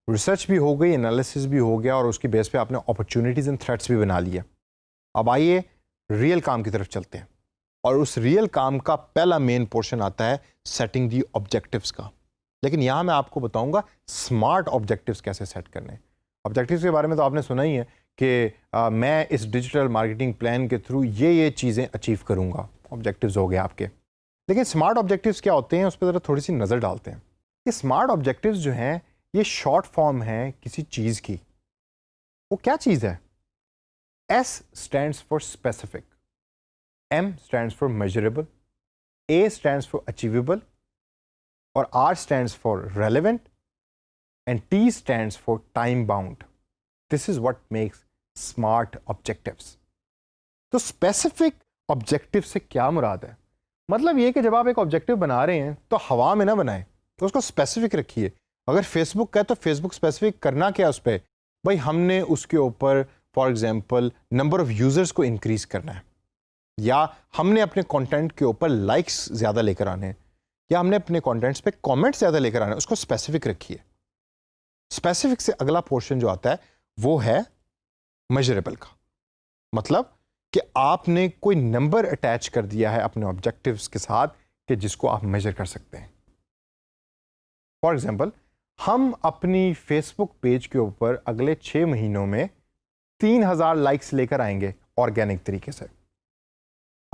Research भी हो गई, एनालिसिस भी हो गया और उसकी बेस पे आपने अपॉर्चुनिटीज़ एंड थ्रेट्स भी बना लिए। अब आइए रियल काम की तरफ चलते हैं और उस रियल काम का पहला मेन पोर्शन आता है सेटिंग दी ऑब्जेक्टिव्स का। लेकिन यहाँ मैं आपको बताऊंगा स्मार्ट ऑब्जेक्टिव्स कैसे सेट करने। ऑब्जेक्टिव्स के बारे में तो आपने सुना ही है कि मैं इस डिजिटल मार्केटिंग प्लान के थ्रू ये चीज़ें अचीव करूँगा, ऑब्जेक्टिव्स हो गए आपके। लेकिन स्मार्ट ऑब्जेक्टिव्स क्या होते हैं उस पर ज़रा थोड़ी सी नज़र डालते हैं। ये स्मार्ट ऑब्जेक्टिव्स जो हैं ये शॉर्ट फॉर्म है किसी चीज़ की। वो क्या चीज़ है? S stands for specific, M stands for measurable, A stands for achievable, और R stands for relevant, and T stands for time bound. This is what makes smart objectives. तो specific objective से क्या मुराद है? मतलब ये कि जब आप एक ऑब्जेक्टिव बना रहे हैं तो हवा में ना बनाएं, तो उसको स्पेसिफिक रखिए। अगर फेसबुक का है तो फेसबुक स्पेसिफिक करना क्या उस पर? भाई हमने उसके ऊपर for example number of users को इंक्रीज करना है, या हमने अपने कंटेंट के ऊपर लाइक्स ज़्यादा लेकर आने हैं, या हमने अपने कंटेंट्स पे कमेंट्स ज़्यादा लेकर आने हैं। उसको स्पेसिफिक रखिए। स्पेसिफिक से अगला पोर्शन जो आता है वो है मेजरेबल का। मतलब कि आपने कोई नंबर अटैच कर दिया है अपने ऑब्जेक्टिव्स के साथ कि जिसको आप मेजर कर सकते हैं। फॉर एग्जाम्पल हम अपनी फेसबुक पेज के ऊपर अगले 6 महीनों में 3000 लाइक्स लेकर आएंगे ऑर्गेनिक तरीके से।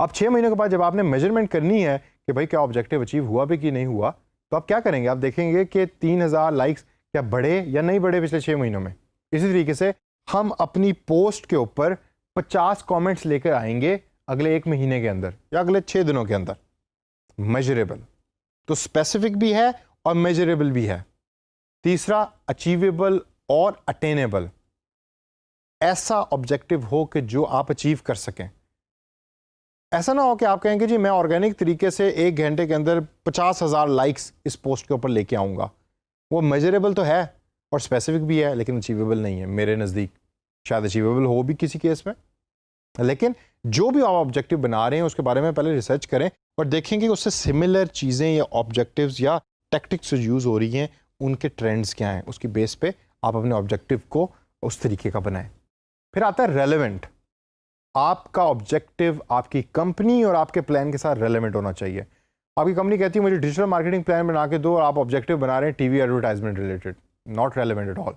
अब 6 महीनों के बाद जब आपने मेजरमेंट करनी है कि भाई क्या ऑब्जेक्टिव अचीव हुआ भी कि नहीं हुआ, तो आप क्या करेंगे? आप देखेंगे कि 3000 लाइक्स क्या बढ़े या नहीं बढ़े पिछले 6 महीनों में। इसी तरीके से हम अपनी पोस्ट के ऊपर 50 कमेंट्स लेकर आएंगे अगले 1 महीने के अंदर या अगले 6 दिनों के अंदर। मेजरेबल, तो स्पेसिफिक भी है और मेजरेबल भी है। तीसरा अचीवेबल और अटेनेबल। ऐसा ऑब्जेक्टिव हो कि जो आप अचीव कर सकें। ऐसा ना हो कि आप कहेंगे जी मैं ऑर्गेनिक तरीके से 1 घंटे के अंदर 50,000 लाइक्स इस पोस्ट के ऊपर लेके आऊँगा। वो मेजरेबल तो है और स्पेसिफिक भी है लेकिन अचीवेबल नहीं है मेरे नज़दीक। शायद अचीवेबल हो भी किसी केस में, लेकिन जो भी आप ऑब्जेक्टिव बना रहे हैं उसके बारे में पहले रिसर्च करें और देखेंगे उससे सिमिलर चीज़ें या ऑब्जेक्टिव्स या टैक्टिक्स जो यूज़ हो रही हैं उनके ट्रेंड्स क्या हैं। उसकी बेस पे आप अपने ऑब्जेक्टिव को उस तरीके का बनाएं। फिर आता है रेलेवेंट। आपका ऑब्जेक्टिव आपकी कंपनी और आपके प्लान के साथ रेलेवेंट होना चाहिए। आपकी कंपनी कहती है मुझे डिजिटल मार्केटिंग प्लान बना के दो और आप ऑब्जेक्टिव बना रहे हैं TV advertisement related, not relevant at all.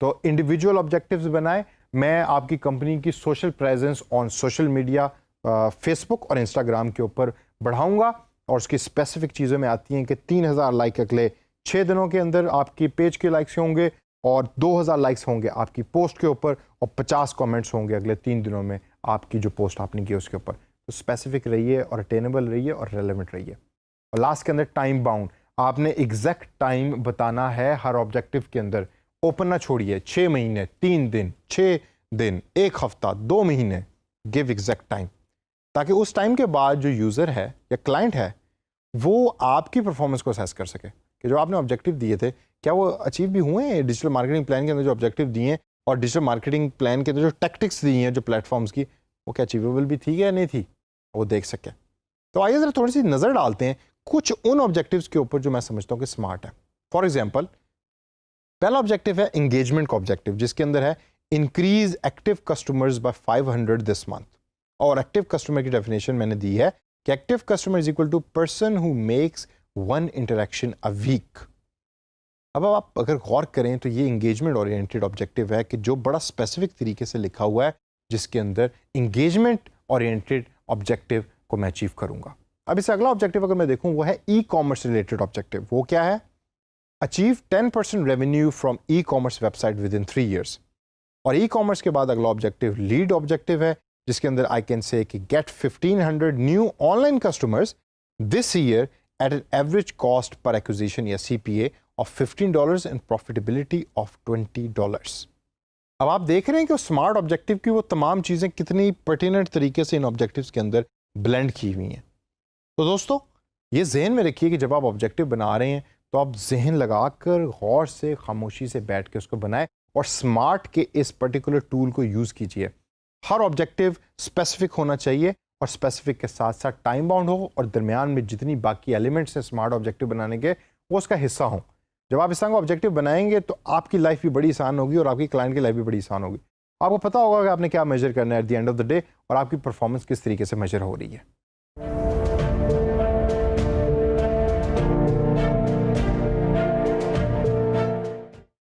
तो इंडिविजुअल ऑब्जेक्टिव्स बनाएं। मैं आपकी कंपनी की social presence on social media Facebook और इंस्टाग्राम के ऊपर बढ़ाऊंगा और उसकी स्पेसिफिक चीज़ों में आती हैं कि 3000 लाइक अगले 6 दिनों के अंदर आपकी पेज के लाइक्स होंगे और 2000 लाइक्स होंगे आपकी पोस्ट के ऊपर और 50 कमेंट्स होंगे अगले 3 दिनों में आपकी जो पोस्ट आपने की उसके ऊपर। तो स्पेसिफिक रहिए और अटेनेबल रहिए और रेलेवेंट रहिए। और लास्ट के अंदर टाइम बाउंड। आपने एग्जैक्ट टाइम बताना है हर ऑब्जेक्टिव के अंदर। ओपन ना छोड़िए। 6 महीने, 3 दिन, 6 दिन, 1 हफ्ता, 2 महीने, गिव एग्जैक्ट टाइम, ताकि उस टाइम के बाद जो यूज़र है या क्लाइंट है वो आपकी परफॉर्मेंस को असेस कर सके कि जो आपने ऑब्जेक्टिव दिए थे क्या वो अचीव भी हुए हैं। डिजिटल मार्केटिंग प्लान के अंदर जो ऑब्जेक्टिव दिए हैं और डिजिटल मार्केटिंग प्लान के अंदर जो टैक्टिक्स दी हैं जो प्लेटफॉर्म्स की, वो क्या अचीवेबल भी थी या नहीं थी, वो देख सके। तो आइए ज़रा थोड़ी सी नज़र डालते हैं कुछ उन ऑब्जेक्टिव्स के ऊपर जो मैं समझता हूँ कि स्मार्ट है। फॉर एग्जाम्पल पहला ऑब्जेक्टिव है इंगेजमेंट का ऑब्जेक्टिव, जिसके अंदर है increase active customers by 500 this month. और एक्टिव कस्टमर की डेफिनेशन मैंने दी है कि active customer is equal to person who makes 1 interaction a week. अब आप अगर गौर करें तो ये इंगेजमेंट ओरिएंटेड ऑब्जेक्टिव है कि जो बड़ा स्पेसिफिक तरीके से लिखा हुआ है, जिसके अंदर इंगेजमेंट ओरिएंटेड ऑब्जेक्टिव को मैं अचीव करूंगा। अब इससे अगला ऑब्जेक्टिव अगर मैं देखूं वो है ई कॉमर्स रिलेटेड ऑब्जेक्टिव। वो क्या है? Achieve 10% revenue from e commerce website with in 3 years. और ई कॉमर्स के बाद अगला ऑब्जेक्टिव लीड ऑब्जेक्टिव है, जिसके अंदर आई कैन से कि get 1500 new online customers this year at an average cost per acquisition या CPA of $15 and profitability of $20। अब आप देख रहे हैं कि स्मार्ट ऑब्जेक्टिव की वो तमाम चीज़ें कितनी पर्टिनेंट तरीके से इन ऑब्जेक्टिव्स के अंदर ब्लेंड की हुई हैं। तो दोस्तों ये जहन में रखिए कि जब आप ऑब्जेक्टिव बना रहे हैं तो आप जहन लगाकर गौर से खामोशी से बैठ के उसको बनाएं और स्मार्ट के इस पर्टिकुलर टूल को यूज़ कीजिए। हर ऑब्जेक्टिव स्पेसिफिक होना चाहिए और स्पेसिफिक के साथ साथ टाइम बाउंड हो और दरमियान में जितनी बाकी एलिमेंट्स हैं स्मार्ट ऑब्जेक्टिव बनाने के वो उसका हिस्सा हों। जब आप इस तरह का ऑब्जेक्टिव बनाएंगे तो आपकी लाइफ भी बड़ी आसान होगी और आपकी क्लाइंट की लाइफ भी बड़ी आसान होगी। आपको पता होगा कि आपने क्या मेजर करना है at the end of the day और आपकी परफॉर्मेंस किस तरीके से मेजर हो रही है।